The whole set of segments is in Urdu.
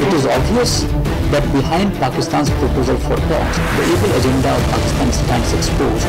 It is obvious that behind Pakistan's proposal for talks, the evil agenda of Pakistan stands exposed.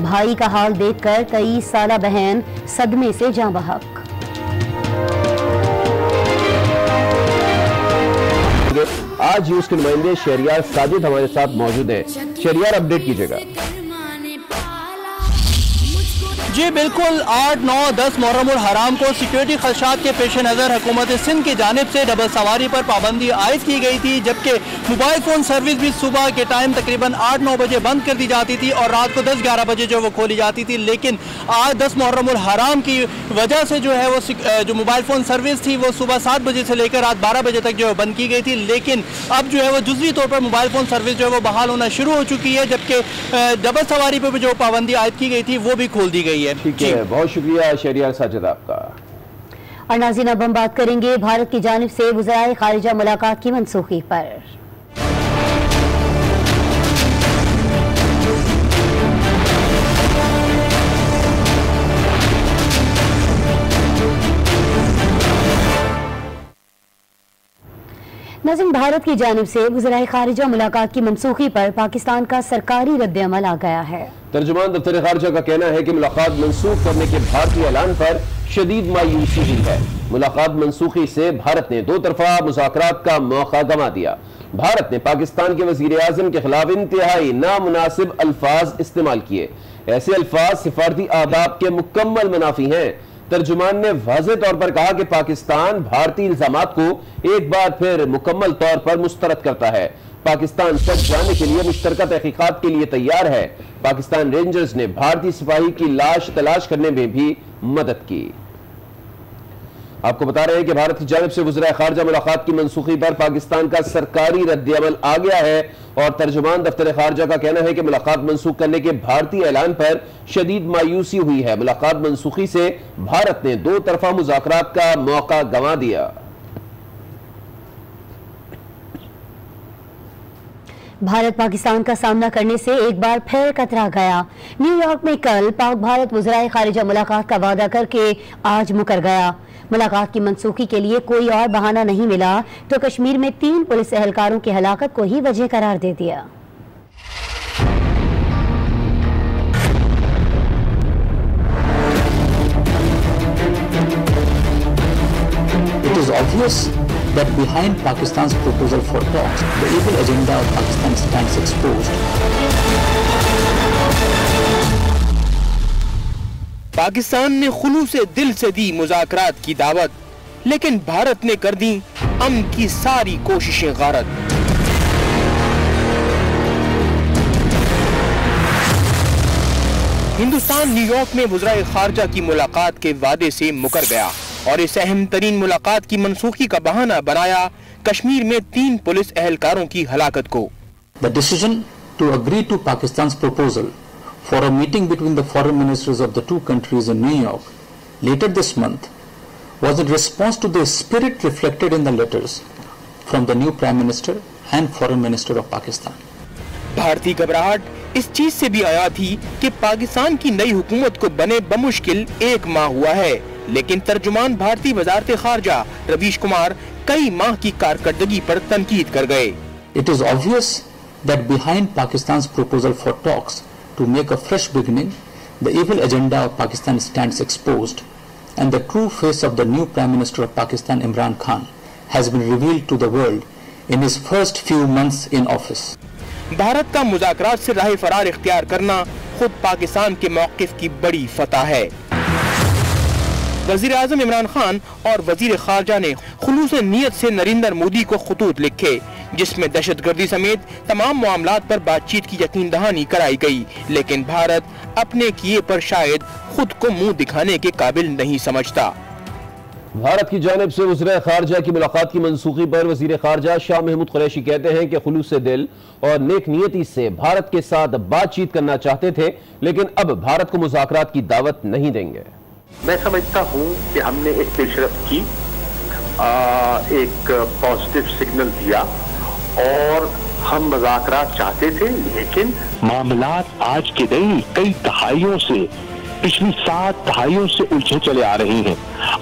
بھائی کا حال دیکھ کر 23 سالہ بہن صدمے سے جاں بحق۔ آج نیوز کے نمائندے شہریار ساجد ہمارے ساتھ موجود ہیں۔ شہریار، اپڈیٹ کیجئے گا۔ جی بالکل، 8، 9، 10 محرم الحرام کو سیکیورٹی خدشات کے پیش نظر حکومت سندھ کی جانب سے ڈبل سواری پر پابندی عائد کی گئی تھی، جبکہ موبائل فون سروس بھی صبح کے ٹائم تقریباً 8، 9 بجے بند کر دی جاتی تھی اور رات کو 10، 11 بجے جو وہ کھولی جاتی تھی۔ لیکن آج 10 محرم الحرام کی وجہ سے جو ہے وہ جو موبائل فون سروس تھی وہ صبح 7 بجے سے لے کر رات 12 بجے تک جو ہے بند کی گئی تھی، لیکن اب جو ہے وہ جزوی طور پر موبائل فون سروس جو ہے وہ بحال ہونا شروع ہو چکی ہے، جبکہ ڈبل سواری پہ جو پابندی عائد کی گئی تھی وہ بھی کھول دی گئی ہے۔ ٹھیک ہے، بہت شکریہ شہریار ساجد آپ کا۔ اور ناظرین، اب ہم بات کریں گے بھارت کی جانب سے وزرائے خارجہ ملاقات کی منسوخی پر۔ ناظرین، بھارت کی جانب سے وزرائے خارجہ ملاقات کی منسوخی پر پاکستان کا سرکاری رد عمل آ گیا ہے۔ ترجمان دفتر خارجہ کا کہنا ہے کہ ملاقات منسوخ کرنے کے بھارتی اعلان پر شدید مایوسی ہوئی ہے۔ ملاقات منسوخی سے بھارت نے دو طرفہ مذاکرات کا موقع گنوا دیا۔ بھارت نے پاکستان کے وزیر اعظم کے خلاف انتہائی نامناسب الفاظ استعمال کیے۔ ایسے الفاظ سفارتی آداب کے مکمل منافی ہیں۔ ترجمان نے واضح طور پر کہا کہ پاکستان بھارتی الزامات کو ایک بار پھر مکمل طور پر مسترد کرتا ہے۔ پاکستان سچ جاننے کے لیے مشترکہ تحقیقات کے لیے تیار ہے۔ پاکستان رینجرز نے بھارتی سپاہی کی لاش تلاش کرنے میں بھی مدد کی۔ آپ کو بتا رہے ہیں کہ بھارت کی جانب سے وزرائے خارجہ ملاقات کی منسوخی پر پاکستان کا سرکاری رد عمل آ گیا ہے، اور ترجمان دفتر خارجہ کا کہنا ہے کہ ملاقات منسوخ کرنے کے بھارتی اعلان پر شدید مایوسی ہوئی ہے۔ ملاقات منسوخی سے بھارت نے دو طرفہ مذاکرات کا موقع گنوا دیا۔ بھارت پاکستان کا سامنا کرنے سے ایک بار پھر کترا گیا۔ نیو یارک میں کل پاک بھارت وزرائے خارجہ ملاقات کا وعدہ کر کے آج مکر گیا۔ ملاقات کی منسوخی کے لیے کوئی اور بہانہ نہیں ملا تو کشمیر میں 3 پولیس اہلکاروں کی ہلاکت کو ہی وجہ قرار دے دیا۔ It is obvious that behind Pakistan's proposal for talks, the evil agenda of Pakistan stands exposed. Pakistan نے خلوص دل سے دی مذاکرات کی دعوت، لیکن بھارت نے کر دی امن کی ساری کوششیں غارت۔ ہندوستان نیو یارک میں وزرائے خارجہ کی ملاقات کے وعدے سے مکر گیا اور اس اہم ترین ملاقات کی منسوخی کا بہانہ بنایا کشمیر میں 3 پولیس اہلکاروں کی ہلاکت کو۔ The decision to agree to Pakistan's proposal for a meeting between the foreign ministers of the two countries in New York later this month was in response to the spirit reflected in the letters from the new Prime Minister and Foreign Minister of Pakistan. بھارتی گھبراہٹ اس چیز سے بھی آیا تھی کہ پاکستان کی نئی حکومت کو بنے بمشکل 1 ماہ ہوا ہے، لیکن ترجمان بھارتی وزارت خارجہ رویش کمار کئی ماہ کی کارکردگی پر تنقید کر گئے۔ It is obvious that behind Pakistan's proposal for talks to make a fresh beginning, the evil agenda of Pakistan stands exposed, and the true face of the new Prime Minister of Pakistan, Imran Khan, has been revealed to the world in his first few months in office. Bharat کا مذاکرات سے راہ فرار اختیار کرنا خود پاکستان کے موقف کی بڑی فتح ہے۔ وزیر اعظم عمران خان اور وزیر خارجہ نے خلوص نیت سے نریندر مودی کو خطوط لکھے، جس میں دہشت گردی سمیت تمام معاملات پر بات چیت کی یقین دہانی کرائی گئی، لیکن بھارت اپنے کیے پر شاید خود کو منہ دکھانے کے قابل نہیں سمجھتا۔ بھارت کی جانب سے وزرائے خارجہ کی ملاقات کی منسوخی پر وزیر خارجہ شاہ محمود قریشی کہتے ہیں کہ خلوص دل اور نیک نیتی سے بھارت کے ساتھ بات چیت کرنا چاہتے تھے، لیکن اب بھارت کو مذاکرات کی دعوت نہیں دیں گے۔ میں سمجھتا ہوں کہ ہم نے ایک پیش رفت کی، ایک پازیٹیو سگنل دیا، اور ہم مذاکرات چاہتے تھے، لیکن معاملات آج کے نہیں کئی دہائیوں سے، پچھلی 7 دہائیوں سے الجھے چلے آ رہی ہیں۔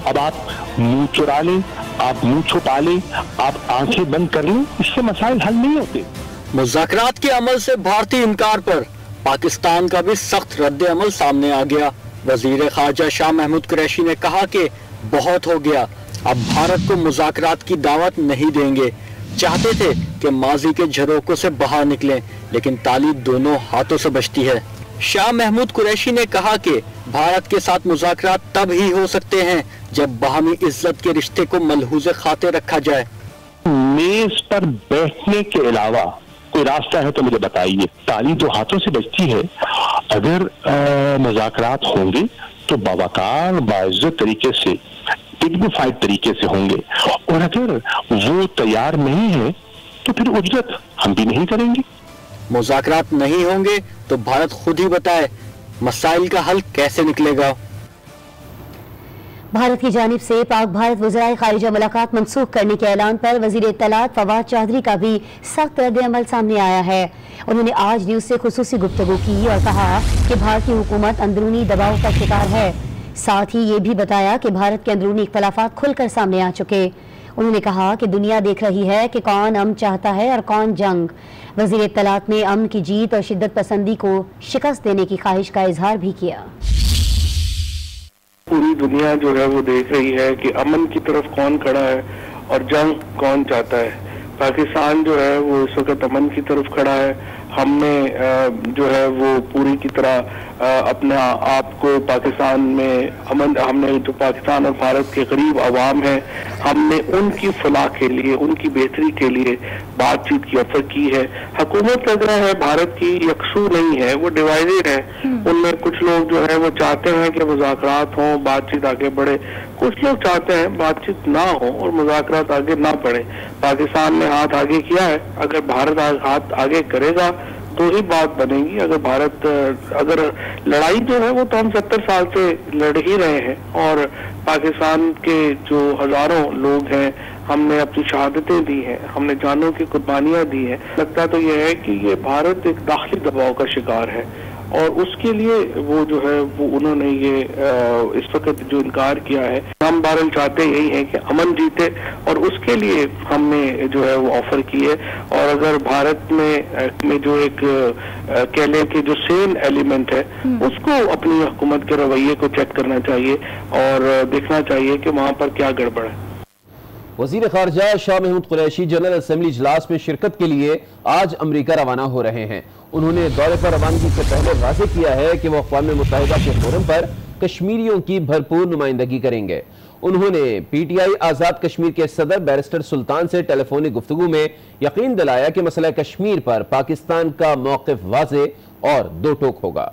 اب آپ منہ چرا لیں، آپ منہ چھپا لیں، آپ آنکھیں بند کر لیں، اس سے مسائل حل نہیں ہوتے۔ مذاکرات کے عمل سے بھارتی انکار پر پاکستان کا بھی سخت رد عمل سامنے آ گیا۔ وزیر خارجہ شاہ محمود قریشی نے کہا کہ بہت ہو گیا، اب بھارت کو مذاکرات کی دعوت نہیں دیں گے۔ چاہتے تھے کہ ماضی کے جھروکوں سے باہر نکلیں، لیکن تالی دونوں ہاتھوں سے بجتی ہے۔ شاہ محمود قریشی نے کہا کہ بھارت کے ساتھ مذاکرات تب ہی ہو سکتے ہیں جب باہمی عزت کے رشتے کو ملحوظ خاطر رکھا جائے۔ میز پر بیٹھنے کے علاوہ کوئی راستہ ہے تو مجھے بتائیے۔ تالی تو ہاتھوں سے بجتی ہے۔ اگر مذاکرات ہوں گے تو باوقار باعزت طریقے سے، ڈگنیفائڈ طریقے سے ہوں گے، اور اگر وہ تیار نہیں ہے تو پھر اجرت ہم بھی نہیں کریں گے۔ مذاکرات نہیں ہوں گے تو بھارت خود ہی بتائے مسائل کا حل کیسے نکلے گا۔ بھارت کی جانب سے پاک بھارت وزرائے خارجہ ملاقات منسوخ کرنے کے اعلان پر وزیر اطلاعات فواد چودھری کا بھی سخت رد عمل سامنے آیا ہے۔ انہوں نے آج نیوز سے خصوصی گفتگو کی اور کہا کہ بھارتی حکومت اندرونی دباؤ کا شکار ہے۔ ساتھ ہی یہ بھی بتایا کہ بھارت کے اندرونی اختلافات کھل کر سامنے آ چکے۔ انہوں نے کہا کہ دنیا دیکھ رہی ہے کہ کون امن چاہتا ہے اور کون جنگ۔ وزیر اطلاعات نے امن کی جیت اور شدت پسندی کو شکست دینے کی خواہش کا اظہار بھی کیا۔ پوری دنیا جو ہے وہ دیکھ رہی ہے کہ امن کی طرف کون کھڑا ہے اور جنگ کون چاہتا ہے۔ پاکستان جو ہے وہ اس وقت امن کی طرف کھڑا ہے۔ ہم نے جو ہے وہ پوری کی طرح اپنے آپ کو پاکستان میں امن، ہم نے جو پاکستان اور بھارت کے غریب عوام ہیں، ہم نے ان کی فلاح کے لیے، ان کی بہتری کے لیے بات چیت کی آفر کی ہے۔ حکومت لگ رہا ہے بھارت کی یکسو نہیں ہے، وہ ڈیوائڈڈ ہے۔ ان میں کچھ لوگ جو ہے وہ چاہتے ہیں کہ مذاکرات ہوں، بات چیت آگے بڑھے، کچھ لوگ چاہتے ہیں بات چیت نہ ہو اور مذاکرات آگے نہ بڑھے۔ پاکستان نے ہاتھ آگے کیا ہے، اگر بھارت ہاتھ آگے کرے گا تو ہی بات بنے گی۔ اگر لڑائی جو ہے وہ تو ہم 70 سال سے لڑ ہی رہے ہیں، اور پاکستان کے جو ہزاروں لوگ ہیں، ہم نے اپنی شہادتیں دی ہیں، ہم نے جانوں کی قربانیاں دی ہیں۔ لگتا تو یہ ہے کہ یہ بھارت ایک داخلی دباؤ کا شکار ہے، اور اس کے لیے وہ جو ہے وہ انہوں نے یہ اس وقت جو انکار کیا ہے۔ ہم بہرحال چاہتے یہی ہیں کہ امن جیتے، اور اس کے لیے ہم نے جو ہے وہ آفر کی ہے۔ اور اگر بھارت میں جو ایک کہہ لیں کہ جو سین ایلیمنٹ ہے، اس کو اپنی حکومت کے رویے کو چیک کرنا چاہیے اور دیکھنا چاہیے کہ وہاں پر کیا گڑبڑ ہے۔ وزیر خارجہ شاہ محمود قریشی جنرل اسمبلی اجلاس میں شرکت کے لیے آج امریکہ روانہ ہو رہے ہیں۔ انہوں نے دورے پر روانگی سے پہلے واضح کیا ہے کہ وہ اقوام متحدہ کے فورم پر کشمیریوں کی بھرپور نمائندگی کریں گے۔ انہوں نے P T I Azad Kashmir کے صدر بیرسٹر سلطان سے ٹیلی فونک گفتگو میں یقین دلایا کہ مسئلہ کشمیر پر پاکستان کا موقف واضح اور دو ٹوک ہوگا۔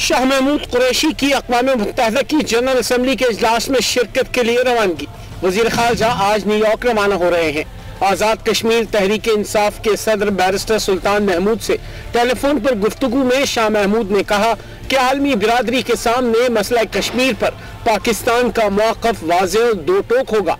شاہ محمود قریشی کی اقوام متحدہ کی جنرل اسمبلی کے اجلاس میں شرکت کے لیے روانگی۔ وزیر خارجہ آج نیو یارک روانہ ہو رہے ہیں۔ آزاد کشمیر تحریک انصاف کے صدر بیرسٹر سلطان محمود سے ٹیلی فون پر گفتگو میں شاہ محمود نے کہا کہ عالمی برادری کے سامنے مسئلہ کشمیر پر پاکستان کا موقف واضح اور دو ٹوک ہوگا۔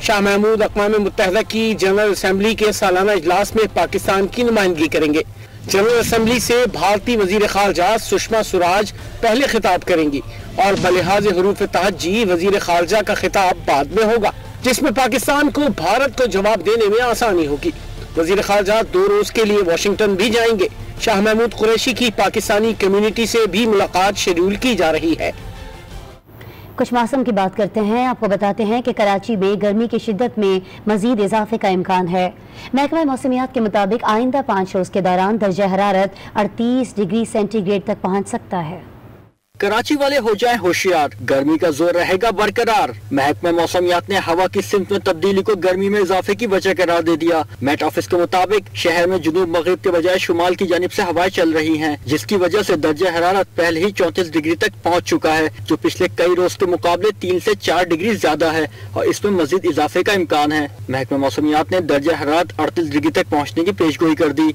شاہ محمود اقوام متحدہ کی جنرل اسمبلی کے سالانہ اجلاس میں پاکستان کی نمائندگی کریں گے۔ جنرل اسمبلی سے بھارتی وزیر خارجہ سشما سوراج پہلے خطاب کریں گی، اور بلحاظ حروف تہجی وزیر خارجہ کا خطاب بعد میں ہوگا، جس میں پاکستان کو بھارت کو جواب دینے میں آسانی ہوگی۔ وزیر خارجہ 2 روز کے لیے واشنگٹن بھی جائیں گے۔ شاہ محمود قریشی کی پاکستانی کمیونٹی سے بھی ملاقات شیڈول کی جا رہی ہے۔ کچھ موسم کی بات کرتے ہیں۔ آپ کو بتاتے ہیں کہ کراچی میں گرمی کی شدت میں مزید اضافے کا امکان ہے۔ محکمہ موسمیات کے مطابق آئندہ 5 روز کے دوران درجہ حرارت 38 ڈگری سینٹی گریڈ تک پہنچ سکتا ہے۔ کراچی والے ہو جائیں ہوشیار، گرمی کا زور رہے گا برقرار۔ محکمہ موسمیات نے ہوا کی سمت میں تبدیلی کو گرمی میں اضافے کی وجہ قرار دے دیا۔ میٹ آفس کے مطابق شہر میں جنوب مغرب کے بجائے شمال کی جانب سے ہوائیں چل رہی ہیں، جس کی وجہ سے درجہ حرارت پہلے ہی 34 ڈگری تک پہنچ چکا ہے، جو پچھلے کئی روز کے مقابلے 3 سے 4 ڈگری زیادہ ہے، اور اس میں مزید اضافے کا امکان ہے۔ محکمہ موسمیات نے درجہ حرارت 38 ڈگری تک پہنچنے کی پیشگوئی کر دی۔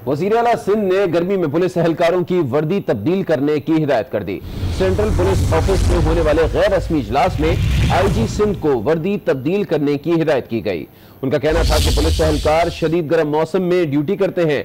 وزیر اعلیٰ سندھ نے گرمی میں پولیس اہلکاروں کی وردی تبدیل کرنے کی ہدایت کر دی۔ سینٹرل پولیس آفس میں ہونے والے غیر رسمی اجلاس میں آئی جی سندھ کو وردی تبدیل کرنے کی ہدایت کی گئی۔ ان کا کہنا تھا کہ پولیس اہلکار شدید گرم موسم میں ڈیوٹی کرتے ہیں،